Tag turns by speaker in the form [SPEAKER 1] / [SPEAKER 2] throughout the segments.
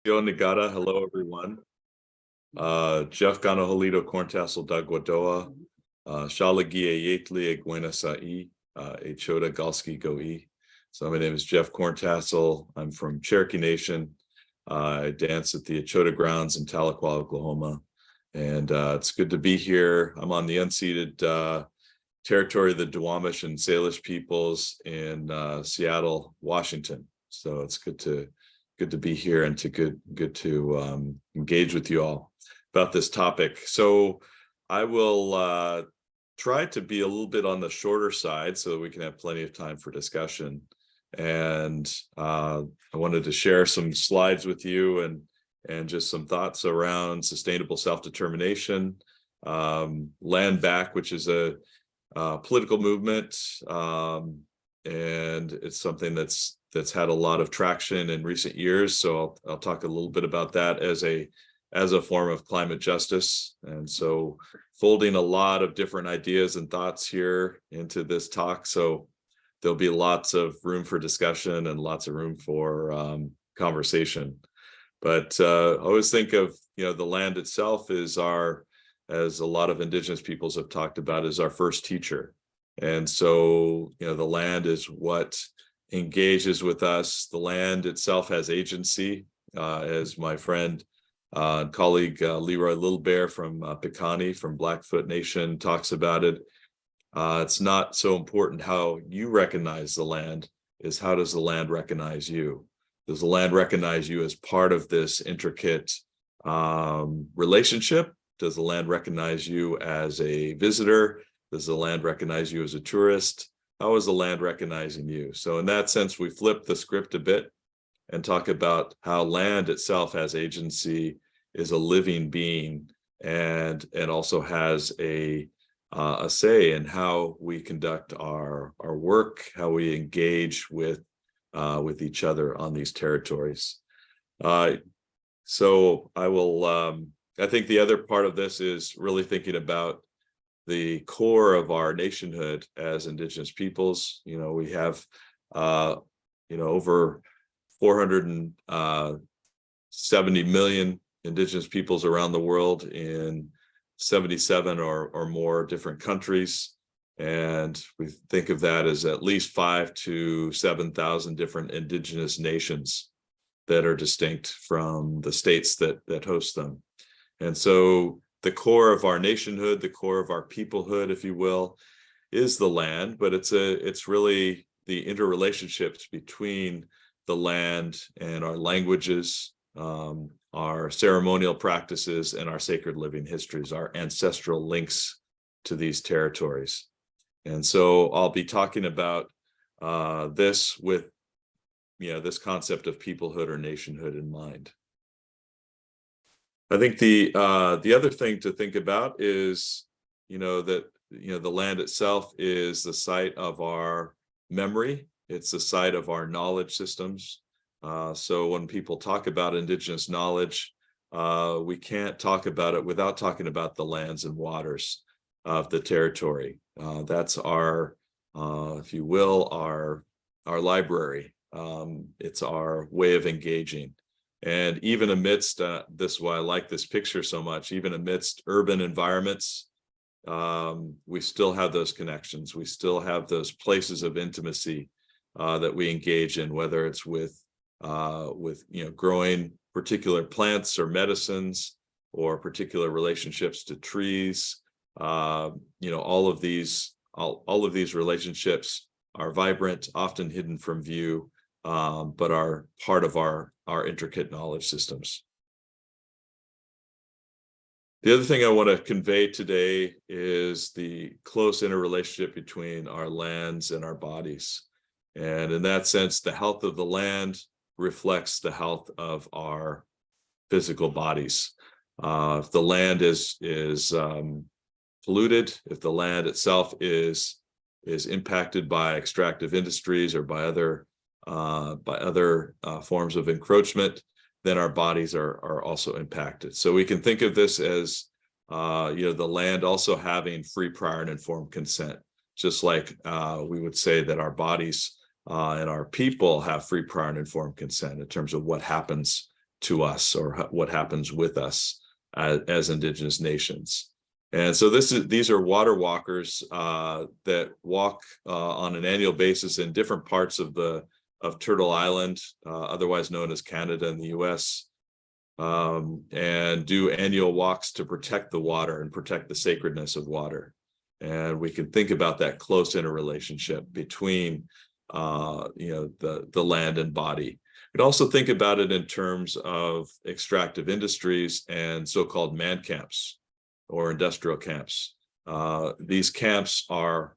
[SPEAKER 1] Nagata, hello everyone. Jeff Ganohalidoh, Corntassel, Dzawada'enuxw, Shalagi Ayetli, Egwenasai, Echoda Galski Goi. So my name is Jeff Corntassel. I'm from Cherokee Nation. I dance at the Echoda grounds in Tahlequah, Oklahoma. And it's good to be here. I'm on the unceded territory of the Duwamish and Salish peoples in Seattle, Washington. So it's good to be here and good to engage with you all about this topic. So I will try to be a little bit on the shorter side so that we can have plenty of time for discussion. And I wanted to share some slides with you and just some thoughts around sustainable self-determination, land back, which is a political movement, and it's something that's had a lot of traction in recent years. So I'll talk a little bit about that as a form of climate justice. And so folding a lot of different ideas and thoughts here into this talk. So there'll be lots of room for discussion and lots of room for conversation. But I always think of, the land itself is as a lot of Indigenous peoples have talked about, is our first teacher. And so, the land is what engages with us. The land itself has agency, as my friend and colleague Leroy Little Bear from Picani from Blackfoot Nation talks about it. It's not so important how you recognize the land, is how does the land recognize you? Does the land recognize you as part of this intricate relationship? Does the land recognize you as a visitor? Does the land recognize you as a tourist? How is the land recognizing you? So in that sense, we flip the script a bit and talk about how land itself has agency, is a living being, and also has a say in how we conduct our work, how we engage with each other on these territories. So I will. I think the other part of this is really thinking about the core of our nationhood as Indigenous peoples. We have, over 470 million Indigenous peoples around the world in 77 or more different countries. And we think of that as at least 5,000 to 7,000 different Indigenous nations that are distinct from the states that host them. And so the core of our nationhood, the core of our peoplehood, if you will, is the land, but it's really the interrelationships between the land and our languages, our ceremonial practices, and our sacred living histories, our ancestral links to these territories. And so I'll be talking about this with this concept of peoplehood or nationhood in mind. I think the other thing to think about is, that the land itself is the site of our memory. It's the site of our knowledge systems. So when people talk about Indigenous knowledge, we can't talk about it without talking about the lands and waters of the territory. That's our, if you will, our library. It's our way of engaging. And even amidst this is why I like this picture so much, even amidst urban environments, we still have those connections. We still have those places of intimacy that we engage in, whether it's with growing particular plants or medicines, or particular relationships to trees. All of these relationships are vibrant, often hidden from view, but are part of our intricate knowledge systems. The other thing I want to convey today is the close interrelationship between our lands and our bodies. And in that sense, the health of the land reflects the health of our physical bodies. If the land is polluted, if the land itself is impacted by extractive industries or by other forms of encroachment, then our bodies are also impacted. So we can think of this as the land also having free, prior, and informed consent, just like we would say that our bodies and our people have free, prior, and informed consent in terms of what happens to us, or what happens with us as Indigenous nations. And so these are water walkers that walk on an annual basis in different parts of Turtle Island, otherwise known as Canada and the US, and do annual walks to protect the water and protect the sacredness of water. And we can think about that close interrelationship between the land and body. We'd also think about it in terms of extractive industries and so-called man camps or industrial camps. These camps are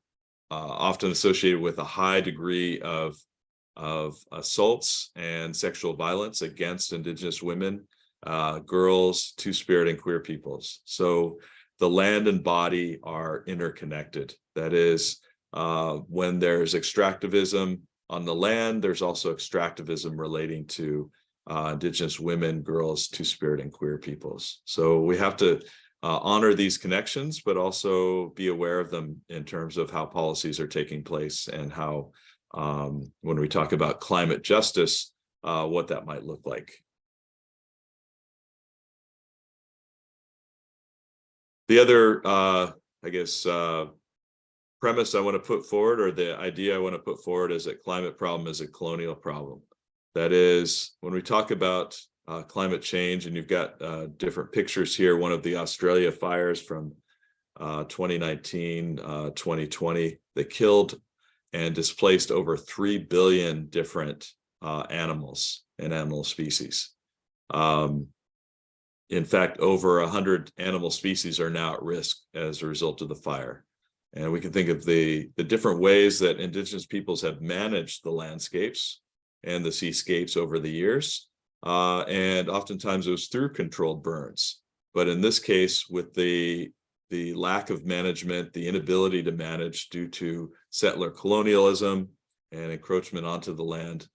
[SPEAKER 1] often associated with a high degree of assaults and sexual violence against Indigenous women, girls, two-spirit, and queer peoples. So the land and body are interconnected. That is, when there's extractivism on the land, there's also extractivism relating to Indigenous women, girls, two-spirit, and queer peoples. So we have to honor these connections, but also be aware of them in terms of how policies are taking place and how, when we talk about climate justice, what that might look like. The other, premise I want to put forward, or the idea I want to put forward, is that climate problem is a colonial problem. That is, when we talk about climate change, and you've got different pictures here, one of the Australia fires from 2019, 2020, that killed and displaced over 3 billion different animals and animal species. In fact, over 100 animal species are now at risk as a result of the fire. And we can think of the different ways that Indigenous peoples have managed the landscapes and the seascapes over the years. And oftentimes it was through controlled burns. But in this case, with the lack of management, the inability to manage due to settler colonialism and encroachment onto the land,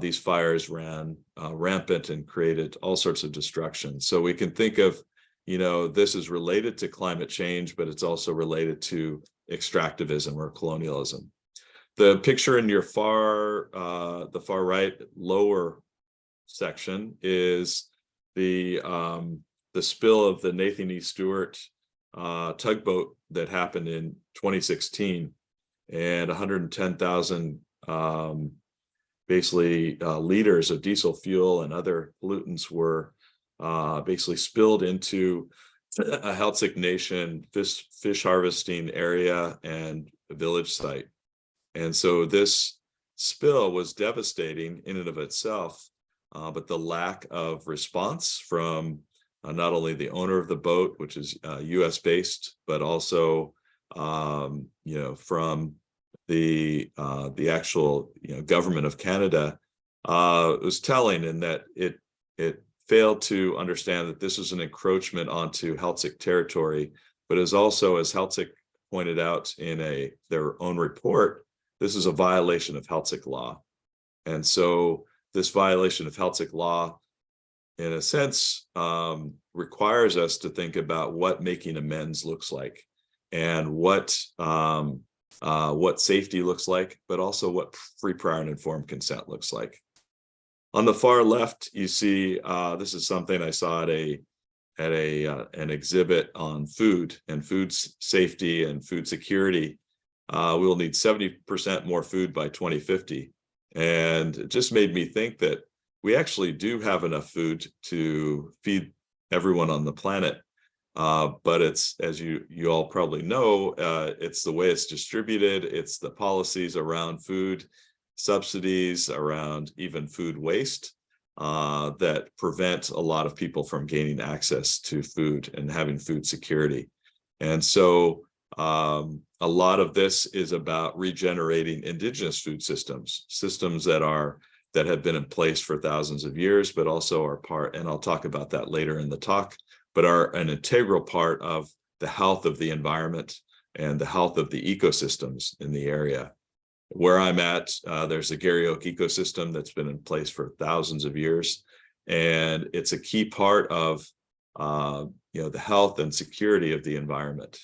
[SPEAKER 1] these fires ran rampant and created all sorts of destruction. So we can think of, this is related to climate change, but it's also related to extractivism or colonialism. The picture in your the far right lower section is the spill of the Nathan E. Stewart tugboat that happened in 2016, and 110,000 liters of diesel fuel and other pollutants were basically spilled into a Heiltsuk Nation fish harvesting area and a village site. And so this spill was devastating in and of itself, but the lack of response from not only the owner of the boat, which is US based, but also from the actual government of Canada, was telling, in that it failed to understand that this was an encroachment onto Heiltsuk territory, but is also, as Heiltsuk pointed out in their own report, this is a violation of Heiltsuk law. And so this violation of Heiltsuk law, in a sense, requires us to think about what making amends looks like, and what safety looks like, but also what free, prior, and informed consent looks like. On the far left, you see this is something I saw at an exhibit on food and food safety and food security. We will need 70% more food by 2050, and it just made me think that we actually do have enough food to feed everyone on the planet. But it's, as you all probably know, it's the way it's distributed. It's the policies around food subsidies, around even food waste, that prevent a lot of people from gaining access to food and having food security. And so a lot of this is about regenerating Indigenous food systems that have been in place for thousands of years, but also are part, and I'll talk about that later in the talk, but are an integral part of the health of the environment and the health of the ecosystems in the area. Where I'm at, there's a Garry Oak ecosystem that's been in place for thousands of years, and it's a key part of the health and security of the environment.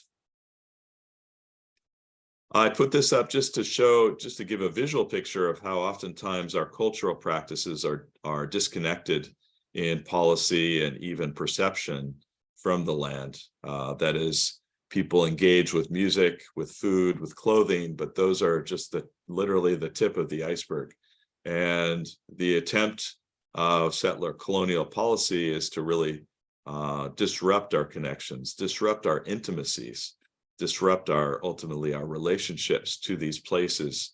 [SPEAKER 1] I put this up just to give a visual picture of how oftentimes our cultural practices are disconnected in policy and even perception from the land. That is, people engage with music, with food, with clothing, but those are just literally the tip of the iceberg. And the attempt of settler colonial policy is to really disrupt our connections, disrupt our intimacies, disrupt ultimately our relationships to these places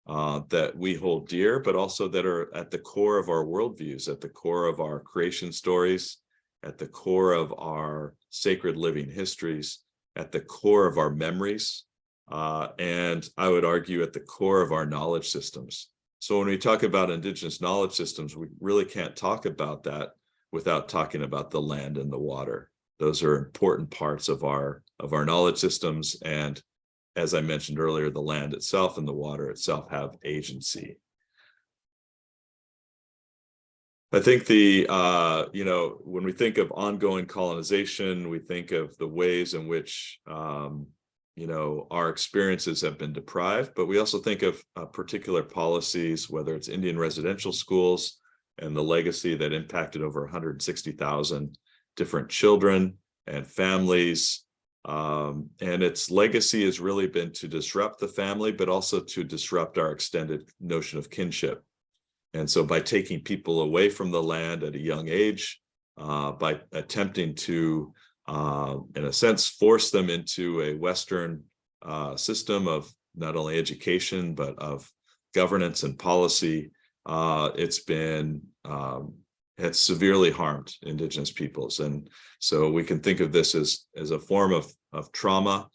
[SPEAKER 1] that we hold dear, but also that are at the core of our worldviews, at the core of our creation stories, at the core of our sacred living histories, at the core of our memories, and I would argue at the core of our knowledge systems. So when we talk about Indigenous knowledge systems, we really can't talk about that without talking about the land and the water. Those are important parts of our knowledge systems. And as I mentioned earlier, the land itself and the water itself have agency. I think when we think of ongoing colonization, we think of the ways in which, our experiences have been deprived, but we also think of particular policies, whether it's Indian residential schools and the legacy that impacted over 160,000 different children and families. And its legacy has really been to disrupt the family, but also to disrupt our extended notion of kinship. And so by taking people away from the land at a young age, by attempting to, in a sense, force them into a Western system of not only education, but of governance and policy, it's severely harmed Indigenous peoples. And so we can think of this as a form of trauma.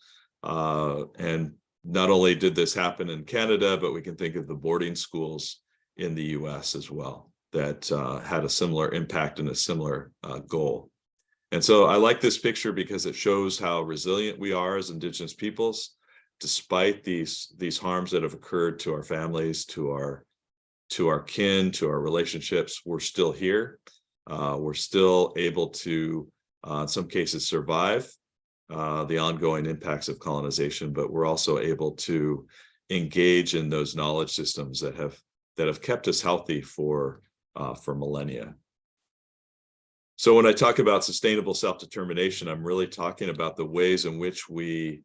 [SPEAKER 1] And not only did this happen in Canada, but we can think of the boarding schools in the US as well that had a similar impact and a similar goal. And so I like this picture because it shows how resilient we are as Indigenous peoples, despite these harms that have occurred to our families, to our kin, to our relationships. We're still here. We're still able to, in some cases, survive the ongoing impacts of colonization, but we're also able to engage in those knowledge systems that have kept us healthy for millennia. So when I talk about sustainable self-determination, I'm really talking about the ways in which we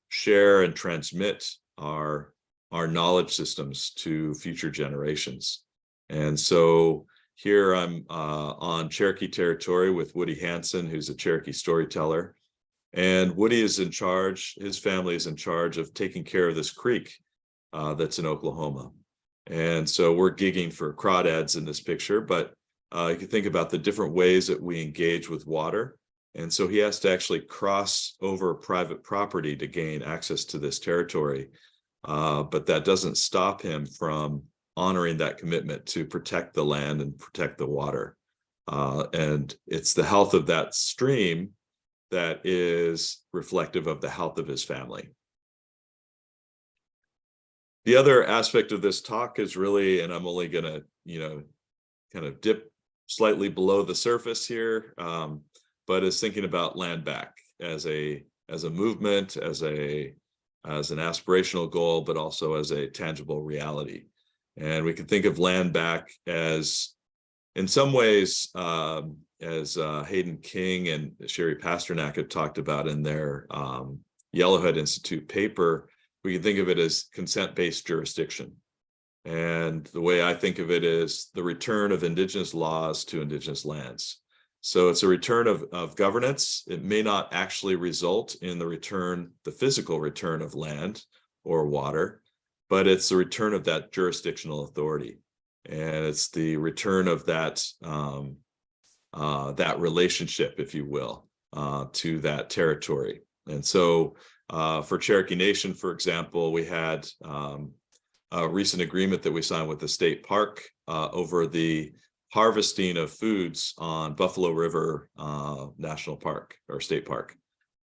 [SPEAKER 1] share and transmit our knowledge systems to future generations. And so here I'm on Cherokee territory with Woody Hansen, who's a Cherokee storyteller. And Woody is in charge, his family is in charge of taking care of this creek that's in Oklahoma. And so we're gigging for crawdads in this picture, but you can think about the different ways that we engage with water. And so he has to actually cross over private property to gain access to this territory. But that doesn't stop him from honoring that commitment to protect the land and protect the water. And it's the health of that stream that is reflective of the health of his family. The other aspect of this talk is really, and I'm only going to, kind of dip slightly below the surface here, but is thinking about land back as a movement, as an aspirational goal, but also as a tangible reality. And we can think of land back as, in some ways, as Hayden King and Sherry Pasternak have talked about in their Yellowhead Institute paper, we can think of it as consent-based jurisdiction. And the way I think of it is the return of Indigenous laws to Indigenous lands. So it's a return of governance. It may not actually result in the physical return of land or water, but it's the return of that jurisdictional authority. And it's the return of that relationship, if you will, to that territory. And so for Cherokee Nation, for example, we had a recent agreement that we signed with the state park over the harvesting of foods on Buffalo River National Park or State Park.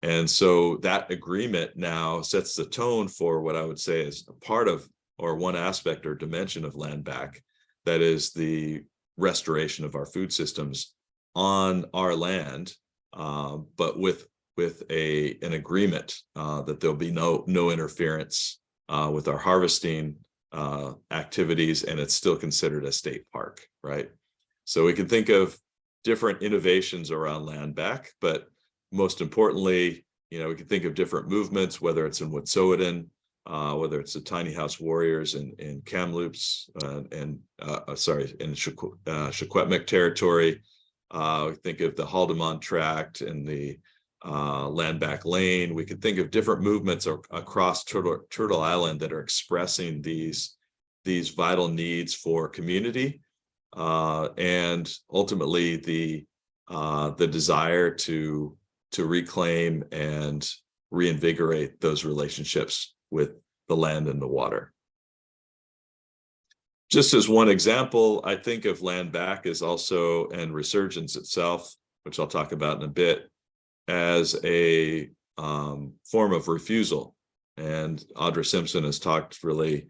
[SPEAKER 1] And so that agreement now sets the tone for what I would say is a part of, or one aspect or dimension of land back, that is the restoration of our food systems on our land, but with an agreement that there'll be no interference with our harvesting activities, and it's still considered a state park, right? So we can think of different innovations around land back, but most importantly, we can think of different movements, whether it's in Wet'suwet'en, whether it's the Tiny House Warriors in Kamloops, in Secwepemc territory. We think of the Haldimand Tract and the land back lane. We could think of different movements across Turtle Island that are expressing these vital needs for community, and ultimately the desire to reclaim and reinvigorate those relationships with the land and the water. Just as one example, I think of land back as also, and resurgence itself, which I'll talk about in a bit, as a form of refusal. And Audra Simpson has talked really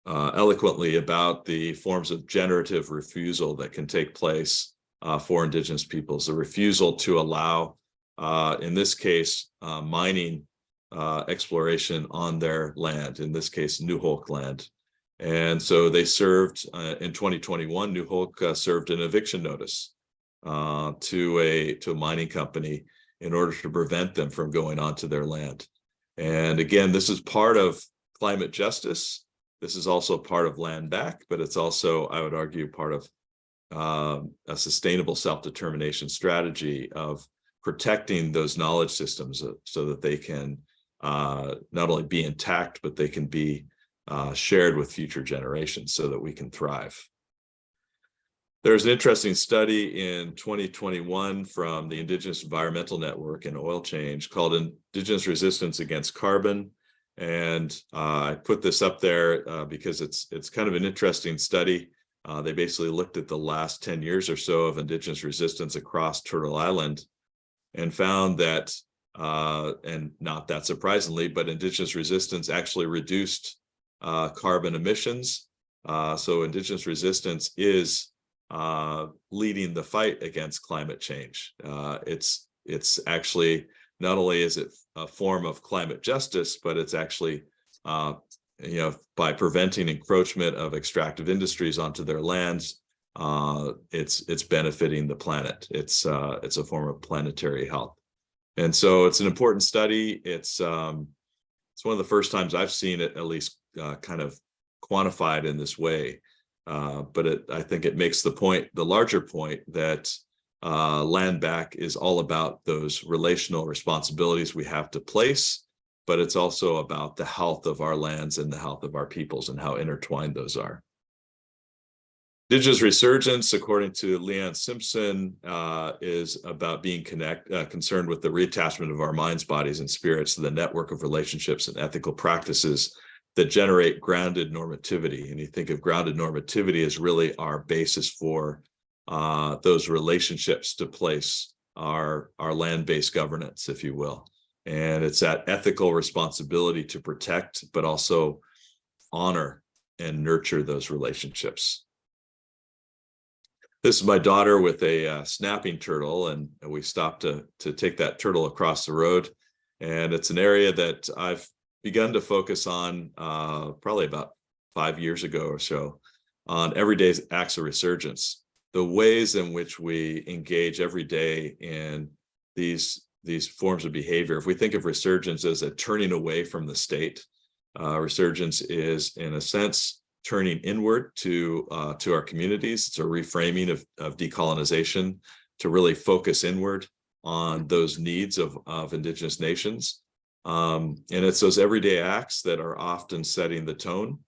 [SPEAKER 1] eloquently about the forms of generative refusal that can take place for Indigenous peoples. The refusal to allow, in this case, mining exploration on their land, in this case, New Hulk land. And so they served, in 2021, New Hulk served an eviction notice to a mining company in order to prevent them from going onto their land. And again, this is part of climate justice. This is also part of land back, but it's also, I would argue, part of a sustainable self-determination strategy of protecting those knowledge systems so that they can not only be intact, but they can be shared with future generations so that we can thrive. There's an interesting study in 2021 from the Indigenous Environmental Network and Oil Change called Indigenous Resistance Against Carbon. And I put this up there because it's kind of an interesting study. They basically looked at the last 10 years or so of Indigenous resistance across Turtle Island and found that, and not that surprisingly, but Indigenous resistance actually reduced carbon emissions. So Indigenous resistance is leading the fight against climate change. It's actually, not only is it a form of climate justice, but it's actually, by preventing encroachment of extractive industries onto their lands, it's benefiting the planet. It's a form of planetary health. And so it's an important study. It's one of the first times I've seen it at least kind of quantified in this way. But I think it makes the larger point that land back is all about those relational responsibilities we have to place, but it's also about the health of our lands and the health of our peoples and how intertwined those are. Indigenous resurgence, according to Leanne Simpson, is about being concerned with the reattachment of our minds, bodies, and spirits to the network of relationships and ethical practices that generate grounded normativity. And you think of grounded normativity as really our basis for those relationships to place our land-based governance, if you will. And it's that ethical responsibility to protect, but also honor and nurture those relationships. This is my daughter with a snapping turtle, and we stopped to take that turtle across the road. And it's an area that I've begun to focus on probably about 5 years ago or so, on everyday acts of resurgence, the ways in which we engage every day in these forms of behavior. If we think of resurgence as a turning away from the state, resurgence is, in a sense, turning inward to our communities. It's a reframing of decolonization to really focus inward on those needs of Indigenous nations. And it's those everyday acts that are often setting the tone.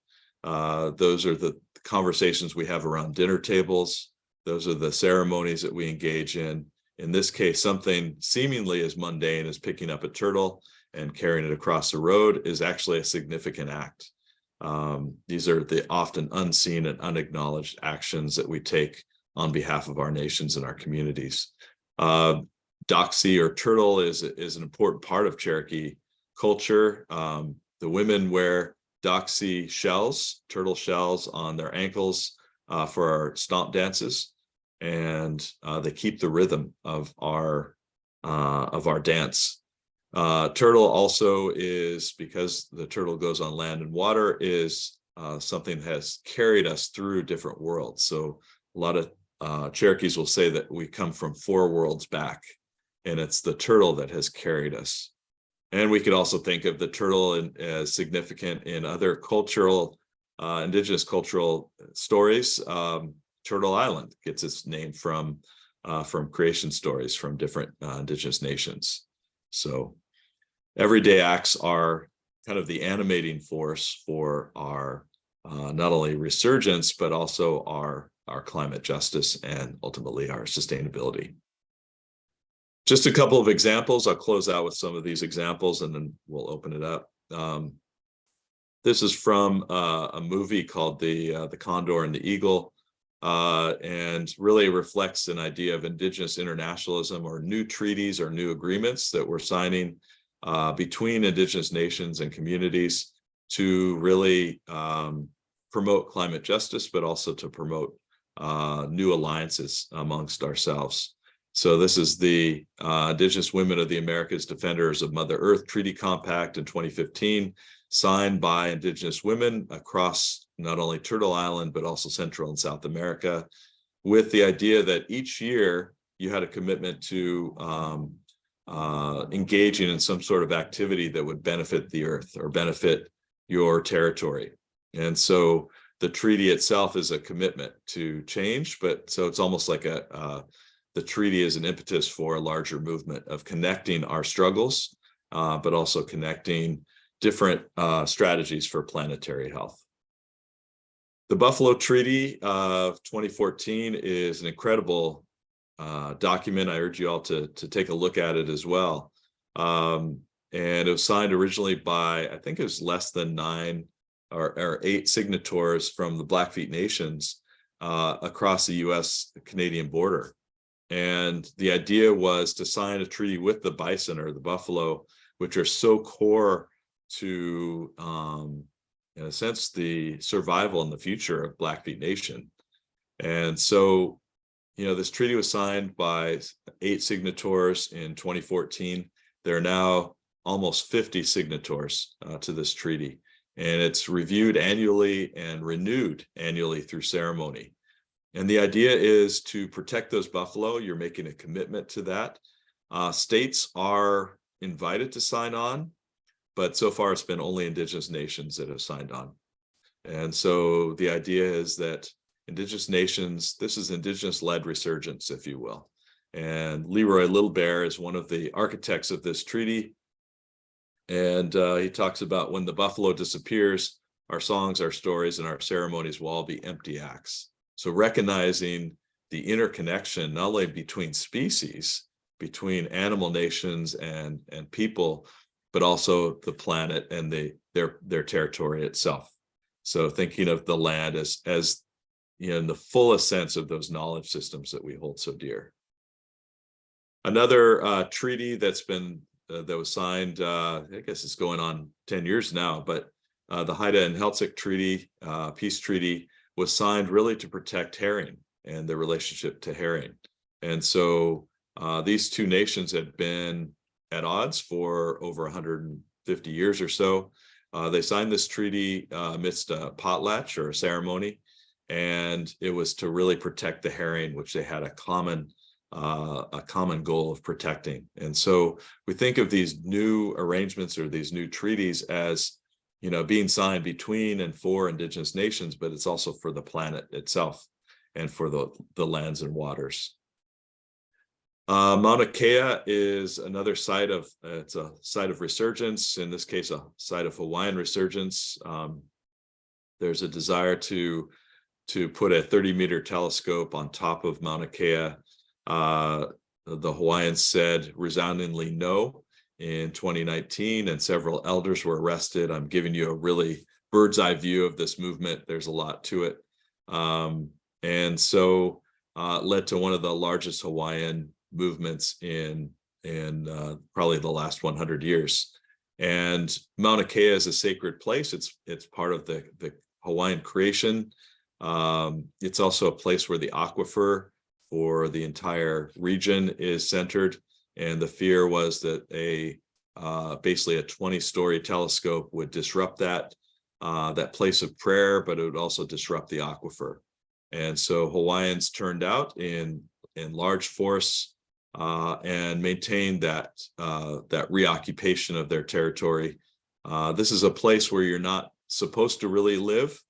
[SPEAKER 1] Those are the conversations we have around dinner tables. Those are the ceremonies that we engage in. In this case, something seemingly as mundane as picking up a turtle and carrying it across the road is actually a significant act. These are the often unseen and unacknowledged actions that we take on behalf of our nations and our communities. Doxy, or turtle, is an important part of Cherokee culture. The women wear doxy shells, turtle shells, on their ankles for our stomp dances, and they keep the rhythm of our dance. Turtle also is, because the turtle goes on land and water, is something that has carried us through different worlds. So a lot of Cherokees will say that we come from 4 worlds back, and it's the turtle that has carried us. And we could also think of the turtle as significant in other cultural, indigenous cultural stories. Turtle Island gets its name from creation stories from different indigenous nations. So everyday acts are kind of the animating force for our not only resurgence, but also our climate justice and ultimately our sustainability. Just a couple of examples. I'll close out with some of these examples and then we'll open it up. This is from a movie called The Condor and the Eagle, and really reflects an idea of Indigenous internationalism, or new treaties or new agreements that we're signing between Indigenous nations and communities to really promote climate justice, but also to promote new alliances amongst ourselves. So this is the Indigenous Women of the Americas Defenders of Mother Earth Treaty Compact in 2015, signed by Indigenous women across not only Turtle Island, but also Central and South America, with the idea that each year you had a commitment to engaging in some sort of activity that would benefit the earth or benefit your territory. And so the treaty itself is a commitment to change, but so it's almost like the treaty is an impetus for a larger movement of connecting our struggles, but also connecting different strategies for planetary health. The Buffalo Treaty of 2014 is an incredible document. I urge you all to take a look at it as well. And it was signed originally by, I think it was less than 9 or 8 signatories from the Blackfeet nations across the US-Canadian border. And the idea was to sign a treaty with the bison or the buffalo, which are so core to, in a sense, the survival and the future of Blackfeet Nation. And so, this treaty was signed by 8 signatories in 2014. There are now almost 50 signatories to this treaty, and it's reviewed annually and renewed annually through ceremony. And the idea is to protect those buffalo. You're making a commitment to that. States are invited to sign on, but so far it's been only Indigenous nations that have signed on. And so the idea is that Indigenous nations, this is Indigenous-led resurgence, if you will. And Leroy Little Bear is one of the architects of this treaty. And he talks about, when the buffalo disappears, our songs, our stories, and our ceremonies will all be empty acts. So recognizing the interconnection, not only between species, between animal nations and people, but also the planet and their territory itself. So thinking of the land as in the fullest sense of those knowledge systems that we hold so dear. Another treaty that's been that was signed, I guess it's going on 10 years now, but the Haida and Heltzig Treaty, peace treaty, was signed really to protect herring and the relationship to herring. And so these two nations had been at odds for over 150 years or so. They signed this treaty amidst a potlatch or a ceremony, and it was to really protect the herring, which they had a common goal of protecting. And so we think of these new arrangements or these new treaties as being signed between and for Indigenous nations, but it's also for the planet itself and for the lands and waters. Maunakea A is another site of, it's a site of resurgence, in this case, a site of Hawaiian resurgence. There's a desire to put a 30-meter telescope on top of Maunakea A. The Hawaiians said resoundingly no in 2019, and several elders were arrested. I'm giving you a really bird's eye view of this movement. There's a lot to it. And so led to one of the largest Hawaiian movements in probably the last 100 years. And Maunakea A is a sacred place. It's part of the Hawaiian creation. It's also a place where the aquifer for the entire region is centered. And the fear was that basically a 20-story telescope would disrupt that place of prayer, but it would also disrupt the aquifer. And so Hawaiians turned out in large force and maintained that reoccupation of their territory. This is a place where you're not supposed to really live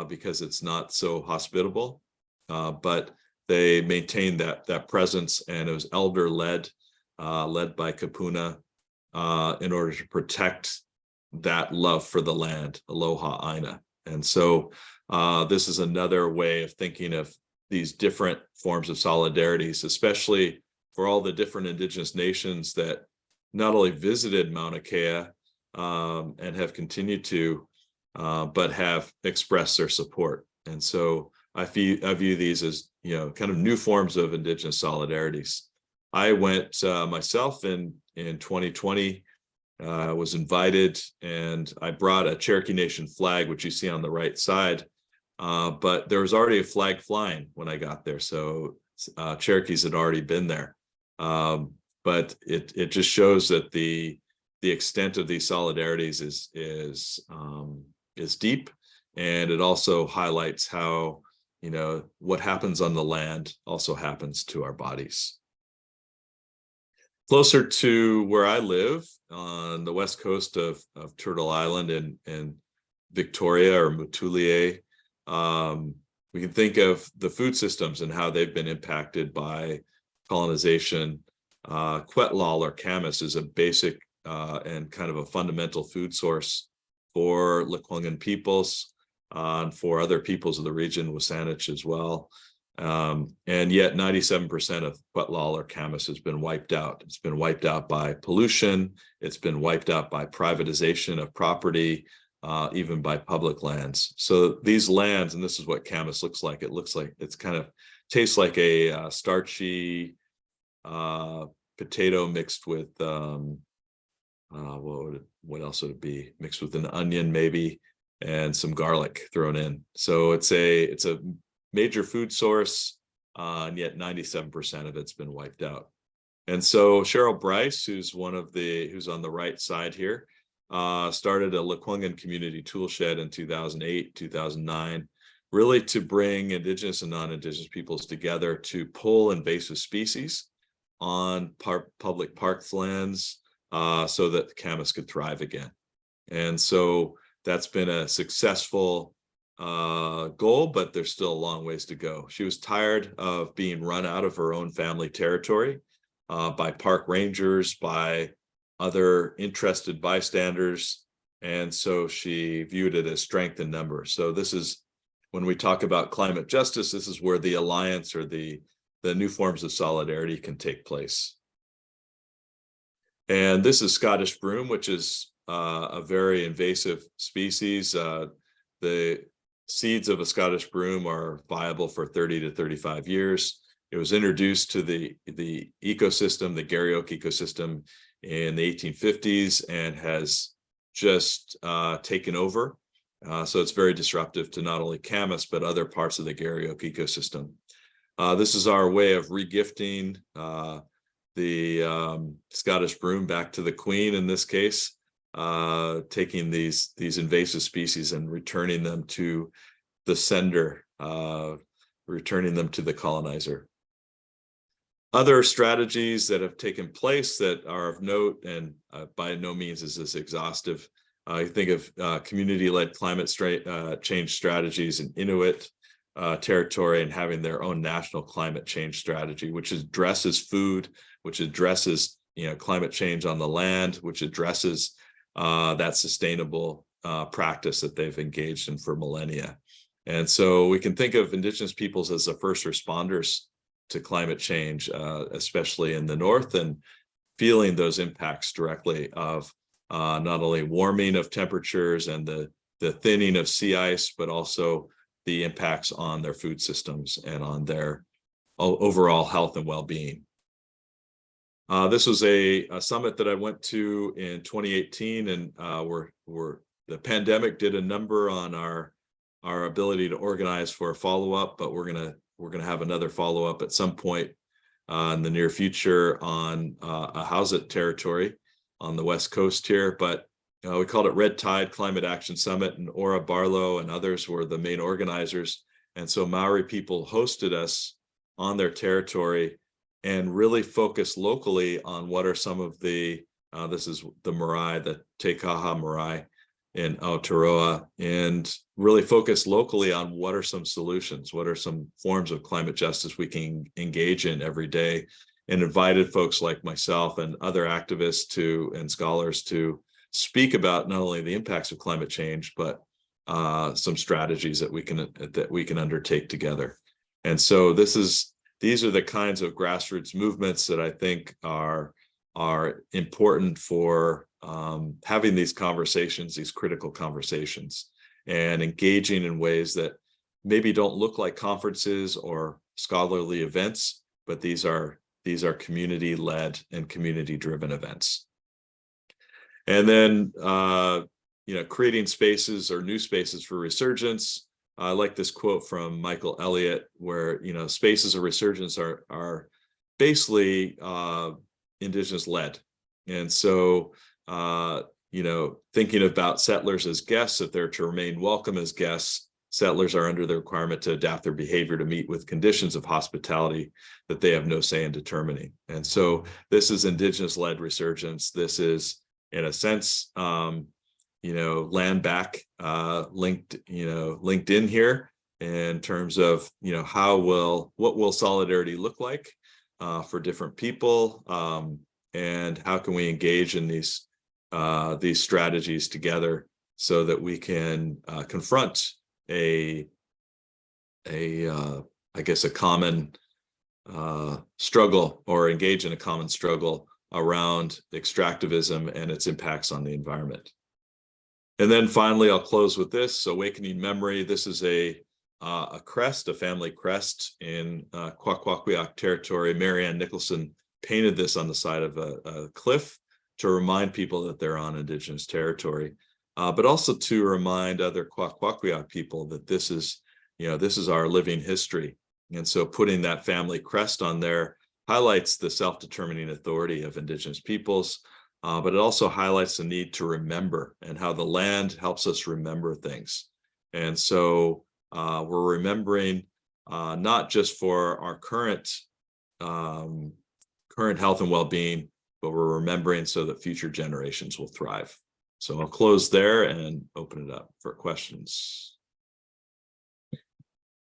[SPEAKER 1] because it's not so hospitable, but they maintained that presence, and it was elder led by Kapuna in order to protect that love for the land, aloha aina. And so this is another way of thinking of these different forms of solidarities, especially for all the different Indigenous nations that not only visited Maunakea and have continued to, but have expressed their support. And so I view these as, kind of new forms of Indigenous solidarities. I went myself in 2020, was invited, and I brought a Cherokee Nation flag, which you see on the right side. But there was already a flag flying when I got there, so Cherokees had already been there. But it just shows that the extent of these solidarities is deep, and it also highlights how what happens on the land also happens to our bodies. Closer to where I live on the west coast of Turtle Island in Victoria or Mutulie, we can think of the food systems and how they've been impacted by colonization. Quetlal or camas is a basic and kind of a fundamental food source for Lekwungen peoples, and for other peoples of the region, Wasanich as well. And yet 97% of Quetlal or camas has been wiped out. It's been wiped out by pollution. It's been wiped out by privatization of property, even by public lands. So these lands, and this is what camas looks like. It looks like tastes like a starchy potato mixed with what else would it be? Mixed with an onion maybe, and some garlic thrown in. So it's a major food source, and yet 97% of it's been wiped out. And so Cheryl Bryce, who's on the right side here, started a Lekwungen community toolshed in 2008, 2009, really to bring Indigenous and non-Indigenous peoples together to pull invasive species on public parks lands so that the camas could thrive again. And so that's been a successful goal, but there's still a long ways to go. She was tired of being run out of her own family territory by park rangers, by other interested bystanders. And so she viewed it as strength in numbers. So this is, when we talk about climate justice, this is where the alliance or the new forms of solidarity can take place. And this is Scottish broom, which is a very invasive species. The seeds of a Scottish broom are viable for 30 to 35 years. It was introduced to the ecosystem, the Garryoak ecosystem, in the 1850s and has just taken over. So it's very disruptive to not only camas, but other parts of the Garryoak ecosystem. This is our way of regifting the Scottish broom back to the Queen in this case, taking these invasive species and returning them to the sender, returning them to the colonizer. Other strategies that have taken place that are of note, and by no means is this exhaustive, you think of community-led climate change strategies in Inuit territory and having their own national climate change strategy, which addresses food, which addresses climate change on the land, which addresses that sustainable practice that they've engaged in for millennia. And so we can think of Indigenous peoples as the first responders to climate change, especially in the North, and feeling those impacts directly of not only warming of temperatures and the thinning of sea ice, but also the impacts on their food systems and on their overall health and well-being. This was a summit that I went to in 2018, and the pandemic did a number on our ability to organize for a follow-up, but we're gonna have another follow-up at some point in the near future on a Hausut territory on the West Coast here. But we called it Red Tide Climate Action Summit, and Ora Barlow and others were the main organizers. And so Maori people hosted us on their territory and really focused locally on what are some of the, this is the Marae, the Te Kaha Marae in Aotearoa, and really focus locally on what are some solutions, what are some forms of climate justice we can engage in every day, and invited folks like myself and other activists and scholars to speak about not only the impacts of climate change, but some strategies that we can undertake together. And so these are the kinds of grassroots movements that I think are important for having these conversations, these critical conversations, and engaging in ways that maybe don't look like conferences or scholarly events, but these are community-led and community-driven events. And then creating spaces or new spaces for resurgence. I like this quote from Michael Elliott, where spaces of resurgence are basically Indigenous-led. And so thinking about settlers as guests, if they're to remain welcome as guests, settlers are under the requirement to adapt their behavior to meet with conditions of hospitality that they have no say in determining. And so this is Indigenous-led resurgence. This is, in a sense, land back linked in here in terms of what will solidarity look like for different people, and how can we engage in these strategies together so that we can confront a common struggle, or engage in a common struggle around extractivism and its impacts on the environment. And then finally, I'll close with this: Awakening Memory. This is a crest, a family crest in Kwakwaka'wakw territory. Marianne Nicolson painted this on the side of a cliff to remind people that they're on Indigenous territory, but also to remind other Kwakwaka'wakw people that this is our living history. And so putting that family crest on there highlights the self-determining authority of Indigenous peoples, but it also highlights the need to remember and how the land helps us remember things. And so we're remembering not just for our current health and well-being, but we're remembering so that future generations will thrive. So I'll close there and open it up for questions.